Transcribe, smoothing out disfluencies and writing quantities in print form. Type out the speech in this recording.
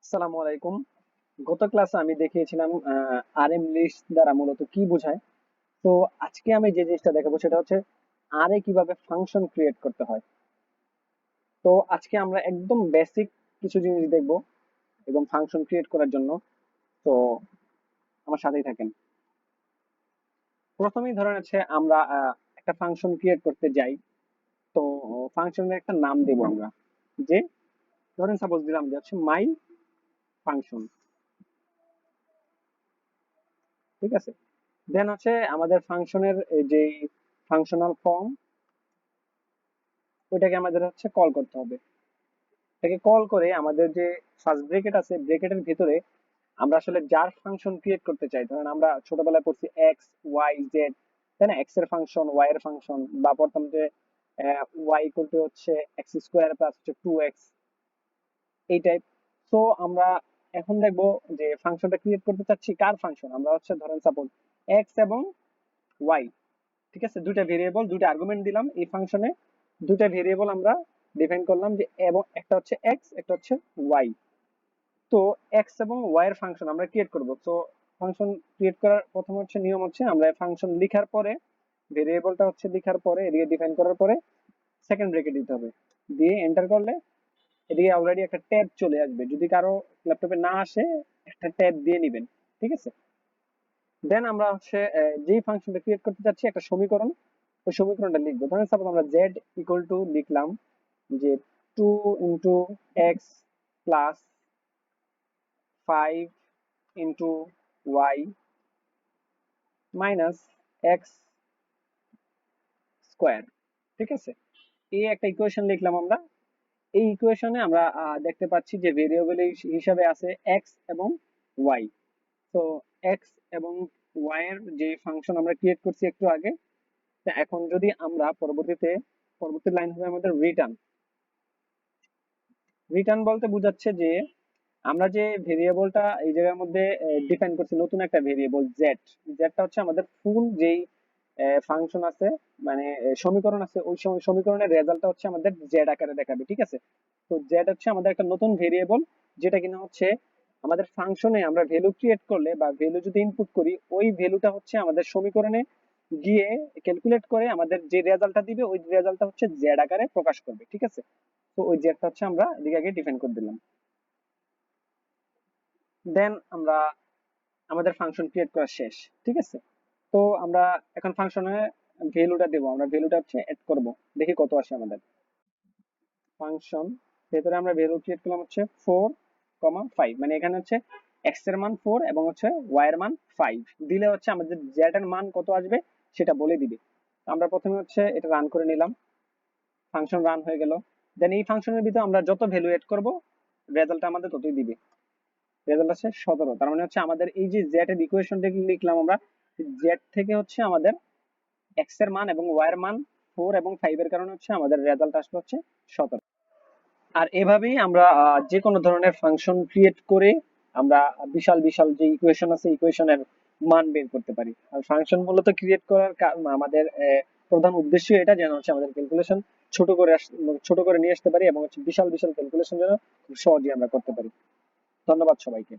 আসসালামু আলাইকুম। গত ক্লাসে আমি দেখিয়েছিলাম আরএম লিস্ট দ্বারা মূলত কি বোঝায়। তো আজকে আমি যে জিনিসটা দেখাবো সেটা হচ্ছে আরে কিভাবে ফাংশন ক্রিয়েট করতে হয়। তো আজকে আমরা একদম বেসিক কিছু জিনিস দেখবো এবং ফাংশন ক্রিয়েট করার জন্য। তো আমার সাথেই থাকেন। প্রথমেই ধরেন হচ্ছে আমরা একটা ফাংশন ক্রিয়েট করতে যাই। তো ফাংশনের একটা নাম দেবো আমরা, যে ধরেন সাপোজ দিলাম যে হচ্ছে মাই ফাংশন। ঠিক আছে, দেন হচ্ছে আমাদের ফাংশনের যে ফাংশনাল ফর্ম, ওইটাকে আমাদের হচ্ছে কল করতে হবে। এটাকে কল করে আমাদের যে ফার্স্ট ব্রেকেট আছে, ব্রেকেটের ভিতরে আমরা আসলে যার ফাংশন ক্রিয়েট করতে চাই, ধরেন আমরা ছোটবেলায় পড়ছি এক্স ওয়াই জেড, তাই না? এক্স এর ফাংশন, ওয়াই এর ফাংশন, বা পড়তাম যে ওয়াই ইকুয়াল টু হচ্ছে এক্স স্কোয়ার প্লাস হচ্ছে 2x, এই টাইপ। তো আমরা এখন দেখবো যে ফাংশনটা ক্রিয়েট করতে চাচ্ছি কার ফাংশন, আমরা হচ্ছে ধরেন সাপোজ এক্স এবং ওয়াই। ঠিক আছে, দুইটা ভেরিয়েবল, দুইটা আর্গুমেন্ট দিলাম এই ফাংশনে। দুইটা ভেরিয়েবল আমরা ডিফাইন করলাম যে, এবং একটা হচ্ছে এক্স, একটা হচ্ছে ওয়াই। তো এক্স এবং ওয়াই এর ফাংশন আমরা ক্রিয়েট করব। তো ফাংশন ক্রিয়েট করার প্রথম হচ্ছে নিয়ম হচ্ছে আমরা ফাংশন লিখার পরে, ভেরিয়েবলটা হচ্ছে লিখার পরে, এদিকে ডিফাইন করার পরে সেকেন্ড ব্রেকেট দিতে হবে, দিয়ে এন্টার করলে এদিকে অলরেডি একটা ট্যাব চলে আসবে। যদি কারো ল্যাপটপে না আসে, একটা ট্যাব দিয়ে নিবেন। ঠিক আছে, দেন আমরা হচ্ছে যেই ফাংশনটা ক্রিয়েট করতে চাচ্ছি একটা সমীকরণ, ওই সমীকরণটা লিখবো। ধরেন সাপোজ আমরা জেড ইকুয়াল টু লিখলাম যে 2 × x plus 5 × y minus x square. ঠিক আছে, এই একটা ইকুয়েশন লিখলাম আমরা। এই ইকুয়েশনে আমরা দেখতে পাচ্ছি যে ভেরিয়েবল হিসাবে আছে এক্স এবং ওয়াই। তো এক্স এবং ওয়াই এর যে ফাংশন আমরা ক্রিয়েট করছি একটু আগে, তা এখন যদি আমরা পরবর্তী লাইন হবে আমাদের রিটার্ন। রিটার্ন বলতে বোঝাচ্ছে যে আমরা যে ভেরিয়েবলটা এই জায়গার মধ্যে ডিফাইন করছি, নতুন একটা ভেরিয়েবল জেড, জেডটা হচ্ছে আমাদের ফুল যেই ফাংশন আছে, মানে সমীকরণ আছে, ওই সমীকরণের রেজাল্টটা হচ্ছে আমাদের জেড আকারে দেখাবে। ঠিক আছে, তো জেড হচ্ছে আমাদের একটা নতুন ভেরিয়েবল, যেটা কিনা হচ্ছে আমাদের ফাংশনে আমরা ভ্যালু ক্রিয়েট করলে বা ভ্যালু যদি ইনপুট করি, ওই ভ্যালুটা হচ্ছে আমাদের সমীকরণে গিয়ে ক্যালকুলেট করে আমাদের যে রেজাল্টটা দিবে, ওই রেজাল্টটা হচ্ছে জেড আকারে প্রকাশ করবে। ঠিক আছে, তো ওই জেডটা হচ্ছে আমরা এদিকে আগে ডিফাইন করে দিলাম। দেন আমরা আমাদের ফাংশন ক্রিয়েট করা শেষ। ঠিক আছে, তো আমরা এখন ফাংশনে ভ্যালুটা দেবো, আমরা ভ্যালুটা হচ্ছে এড করব, দেখি কত আসে আমাদের। ফাংশন ভেতরে আমরা ভ্যালু ক্রিয়েট করলাম হচ্ছে 4, 5, মানে এখানে হচ্ছে এক্স এর মান 4 এবং হচ্ছে ওয়াই এর মান 5 দিলে হচ্ছে আমাদের জেড এর মান কত আসবে সেটা বলে দিবে। আমরা প্রথমে হচ্ছে এটা রান করে নিলাম, ফাংশন রান হয়ে গেল। দেন এই ফাংশনের ভিতরে আমরা যত ভ্যালু এড করব, রেজাল্ট আমাদের ততই দিবে। রেজাল্ট আছে 17। তার মানে হচ্ছে আমাদের এই যে জেড এর ইকুয়েশনটা লিখলাম আমরা, জেড থেকে হচ্ছে আমাদের এক্স এর মান এবং ওয়াই এর মান 4 এবং 5 এর কারণে হচ্ছে আমাদের রেজাল্ট আসবে হচ্ছে 17। আর এভাবেই আমরা যে কোনো ধরনের ফাংশন ক্রিয়েট করে আমরা বিশাল বিশাল যে ইকুয়েশন আছে, ইকুয়েশনের মান বের করতে পারি। আর ফাংশন মূলত ক্রিয়েট করার আমাদের প্রধান উদ্দেশ্য এটা, যেন হচ্ছে আমাদের ক্যালকুলেশন ছোট করে নিয়ে আসতে পারি এবং হচ্ছে বিশাল বিশাল ক্যালকুলেশন যেন খুব সহজেই আমরা করতে পারি। ধন্যবাদ সবাইকে।